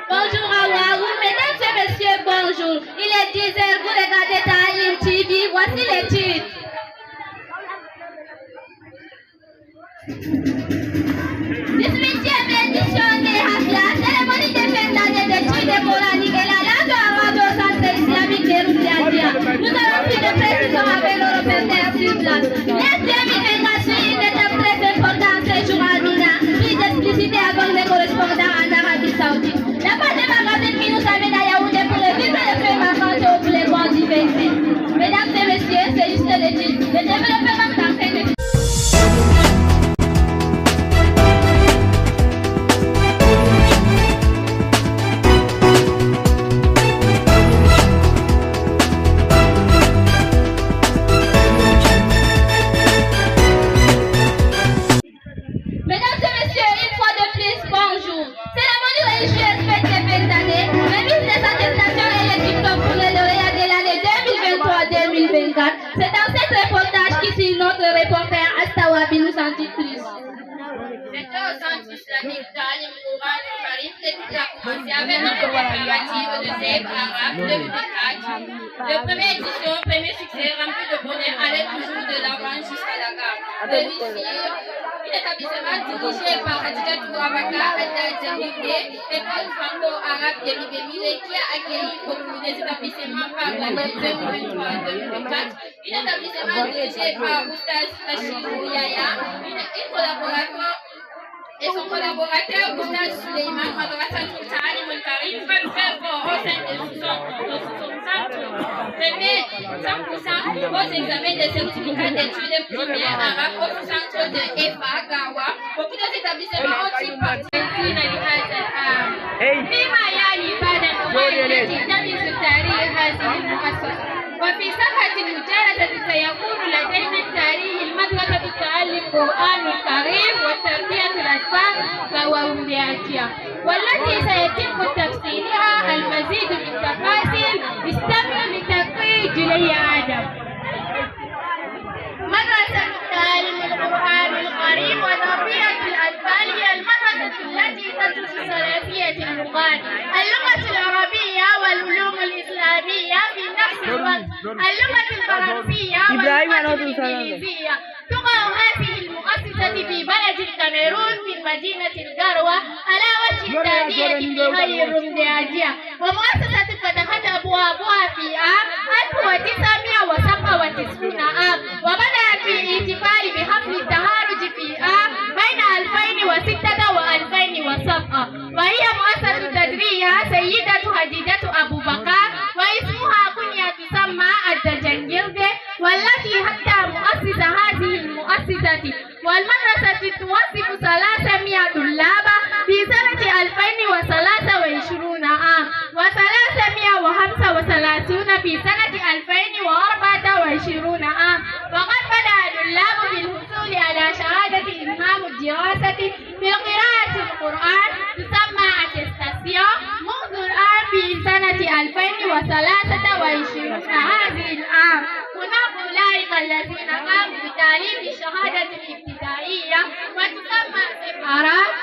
Bonjour Awaou, mesdames et messieurs, bonjour. Il est 10h, vous regardez Talim TV, voici les titres. 18e édition des Hafia, cérémonie de fin d'année d'études coraniques et la langue arabe au centre islamique de Roudiadia. Nous avons pris de précision avec nos reporters sur place. Les 2024 est une étape très importante ce jour à Mina, plus explicité avec les correspondants en Arabie Saoudite. La part des magazines qui nous amène à Yaoundé pour les vivre les faits marquants ou pour les grands événements. Mesdames et messieurs, c'est juste le titre. Le développement d'enfants de C'est dans cet reportage qu'ici notre reporter Astawabi nous en dit plus. C'était au centre islamique d'Alim Ouran et Karim que tout a commencé avec notre préparatif de ZEP arabe 2024. La première édition, premier succès rempli de bonheur, allait toujours de l'avant jusqu'à la gare. Un établissement dirigé par Hadija Touramaka Al-Djamilé, école franco-arabe de Libémile, qui a accueilli beaucoup des établissements par l'année 2023-2024. Un établissement dirigé par Oustaz Rachid Yaya, et son collaborateur Oustaz Suleiman Madrasatul Ta'alim Al-Karim fait très fort au sein de son centre. Premier 100% aux examens de certificat d'études primaires arabes au centre de EFA Gawa. Beaucoup d'établissements ont-ils participé لهذا العام. فيما يعني إفادة الأمور التي تمس تاريخ هذه المؤسسة. وفي صفحة المجالسة سيكون لدينا التاريخ المدرسة تعلم القرآن الكريم وتربية الأطفال وأولياتها، والتي سيتم تفصيلها المزيد من تفاصيل. استمع لتقرير جلي آدم. مدرسة تعلم القرآن الكريم وتربية الأطفال هي المدرسة التي تدرس ثلاثية اللغات، اللغة العربية والعلوم الإسلامية في نفس الوقت، اللغة الفرنسية والإنجليزية. تقع هذه المؤسسة في بلد الكاميرون في مدينة القروة على وجه التأدية في هي الرمدياجية، ومؤسسة فتحت أبوابها في عام 1997 وبدأت في الاحتفال بحفل التخرج في عام بين 2006 و2007، وهي مؤسسة تدريسها سيدة خديجة أبو بكر، واسمها كنية تسمى الدجنجلدة، والتي حتى مؤسس هذه المؤسسة. والمدرسة توظف 300 طلابا في سنة 2023 عام و335 في سنة 2024 عام. وقد بدأ الطلاب بالحصول على شهادة إتمام الدراسة في قراءة القرآن تسمى أتستاسيون منذ الآن في سنة 2023 هذه العام. هناك أولئك الذين قاموا بتعليم الشهادة الابتدائية وتسمى سفارات.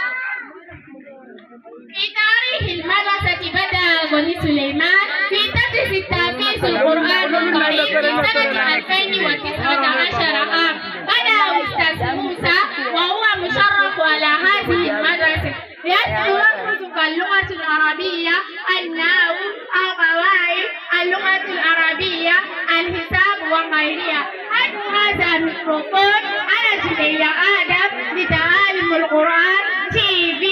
في تاريخ المدرسة بدأ بني سليمان في تدريس التحفيظ القرآن الكريم في سنة 2019 عام. بدأ أستاذ موسى وهو مشرف على هذه المدرسة، يدرس اللغة العربية، النحو، القواعد، اللغة العربية، الحساب وغيرها. هذا الميكروفون أنا جلي آدم لتعلم القرآن TV.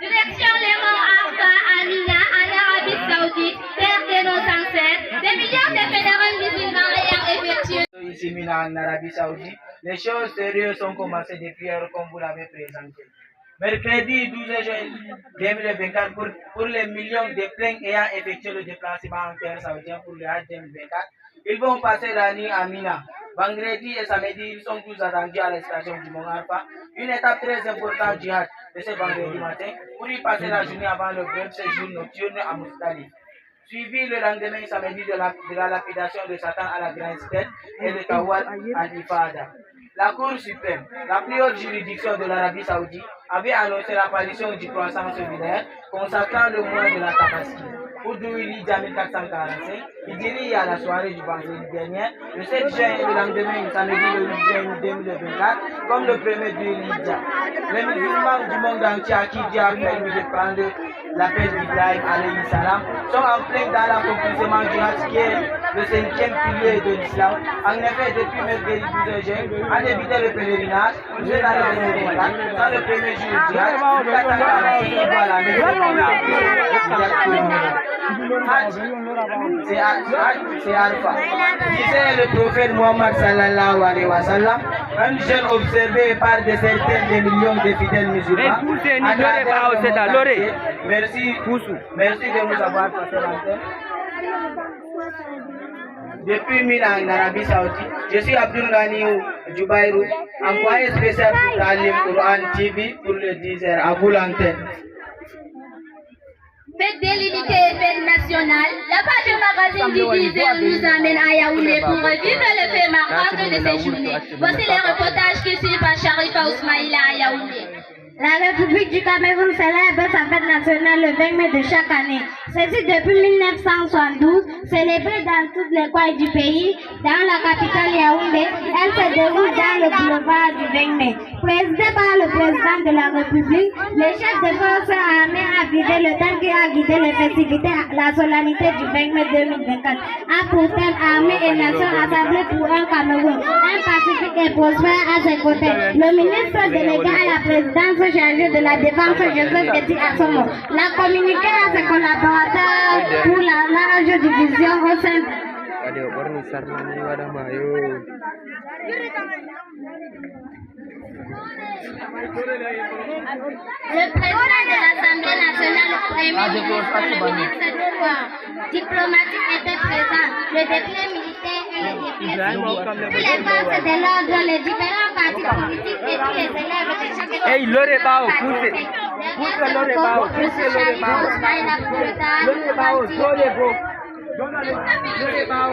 Direction Léman Arfa Amina en Arabie Saoudite, terre de nos ancêtres, des millions de fédéraux musulmans ayant effectué. Ici Mina en Arabie Saoudite, les choses sérieuses ont commencé depuis hier comme vous l'avez présenté. Mercredi 12 juin 2024, pour les millions de plaintes ayant effectué le déplacement en terre saoudien pour le Hajj 2024, ils vont passer la nuit à Mina. Vendredi et samedi, ils sont tous attendus à la station du Mont Arfa, une étape très importante du Hajj de ce vendredi matin, pour y passer la journée avant le bref séjour nocturne à Moustali. Suivi le lendemain samedi de la lapidation de Satan à la grande tête et de Tawal à l'Ifada. La Cour suprême, la plus haute juridiction de l'Arabie Saoudite, avait annoncé l'apparition du croissant solidaire consacrant le mois de la Tabaski. Pour Douili 1445, il dirige à la soirée du vendredi dernier, le 7 juin et le lendemain, samedi le 8 juin 2024, comme le premier Douili. Les musulmans du monde entier à qui Dieu a permis de prendre l'appel d'Ibrahim alayhi salam sont en plein dans l'accomplissement du Hajj qui est le 5e pilier de l'islam. En effet, depuis mercredi 12 juin, a débuté le pèlerinage, vous êtes à la maison dans le premier jour du Hajj, vous attendez à la seconde fois la c'est Alpha. Disait le prophète Muhammad sallallahu alayhi wa sallam, un jeune observé par des centaines de millions de fidèles musulmans. Merci de nous avoir passé l'antenne. Depuis Mina en Arabie Saoudite, je suis Abdul Ghani Jubairou, envoyé spécial pour Talim Quran TV pour le 10h. À vous l'antenne. Fête de l'unité et fête nationale, la page magazine du 10h nous amène à Yaoundé pour revivre le fait marquant de ces journées. Voici les reportages qui suivent par Sharifa Ousmaïla à Yaoundé. La République du Cameroun célèbre sa fête nationale le 20 mai de chaque année. Celle-ci depuis 1972, célébrée dans toutes les coins du pays, dans la capitale Yaoundé, elle se déroule dans le boulevard du 20 mai. Présidé par le président de la République, le chef des forces armées a guidé le thème qui a guidé les festivités, la solennité du 20 mai 2024. A pour thème armée et nation assemblée pour un Cameroun, un pacifique et prospère à ses côtés. Le ministre délégué à la présidence chargé de la défense, Joseph Petit Assomo, l'a communiqué à ses collaborateurs pour la large division au sein le président de l'Assemblée nationale, le premier ministre, le ministre des Lois diplomatiques étaient présents, le député militaire et le député civil, tous les forces de l'ordre, les différents partis politiques et tous les élèves de chaque école. Hey, Lore Bao, pousse Lore Bao, pousse Lore Bao.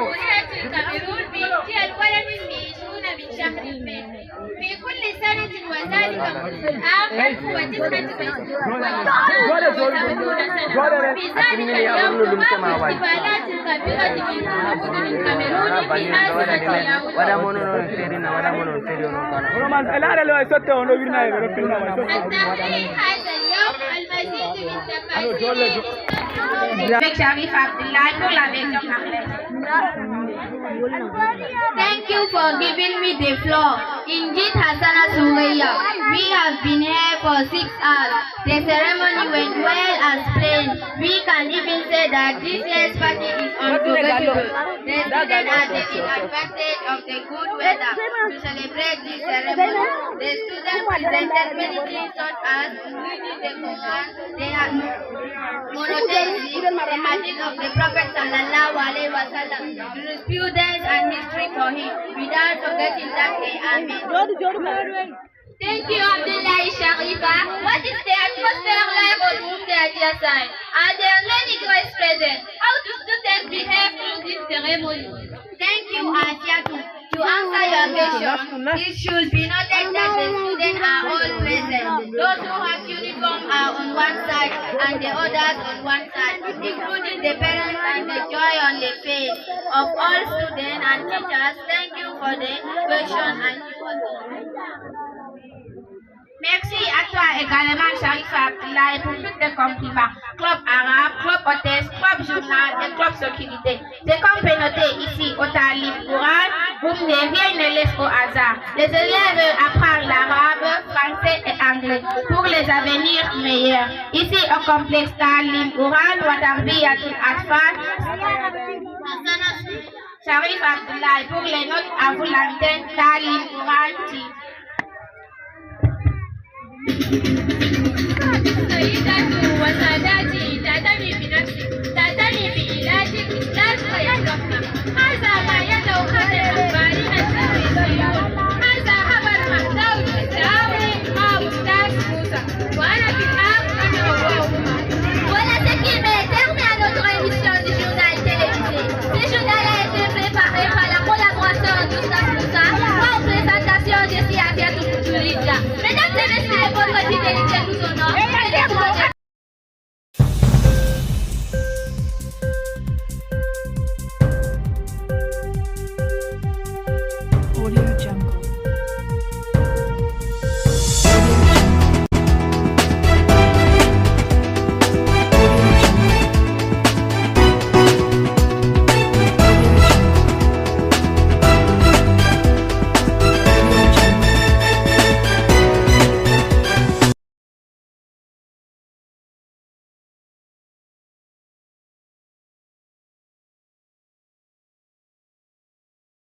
في كل سنة وذلك عام 1999 في ذلك اليوم تقام احتفالات كبيرة من الكاميرون في آسيا ياوندي. التحقيق هذا اليوم المزيد من تفاصيل avec Sharif Abdullah pour la version anglaise. Thank you for giving me the floor. Indeed, Hassana Sureya, we have been here for 6 hours. The ceremony went well as planned. We can even say that this year's party is unforgettable. The students are taking advantage of the good weather to celebrate this ceremony. The students presented many things such as reading the Quran, they had monotheism, the hadith of the Prophet sallallahu alaihi wasallam, jurisprudence and history for him, without forgetting that they are men. Thank you, Abdullah Sharifa. What is the atmosphere like on Monday at your side? Are there many guests present? How do students behave through this ceremony? Thank you, Asiatu. To answer your question, it should be noted that the students are all present. Those who have uniform are on one side and the others on one side, including the parents and the joy on the face of all students and teachers. Thank you for the question and merci à toi également, Sharifa Abdullah, pour tous tes compliments. Club arabe, club hôtesse, club journal et club sécurité. C'est comme peut noter ici au Talib Quran, rien ne laisse au hasard. Les élèves apprennent l'arabe, français et anglais pour les avenirs meilleurs. Ici au complexe Talib Quran, Watarbiyatul Atfal, Sharif Abdullah, pour les notes à vous l'antenne Talib Quran TV. سيداتي وساداتي تعتني بنفسك تعتني بعلاجك لا تتيقفنا هذا ما يدعو خير الأخبارين التلفزيون هذا خبر محتوى التعاون مع أستاذ موسى وأنا في الآن أنا وأبوهما. Voilà ce qui met terme à notre émission du journal télévisé. Ce journal a été préparé par la collaboration d'Oustaz Moussa en présentation des Dieu nous honore.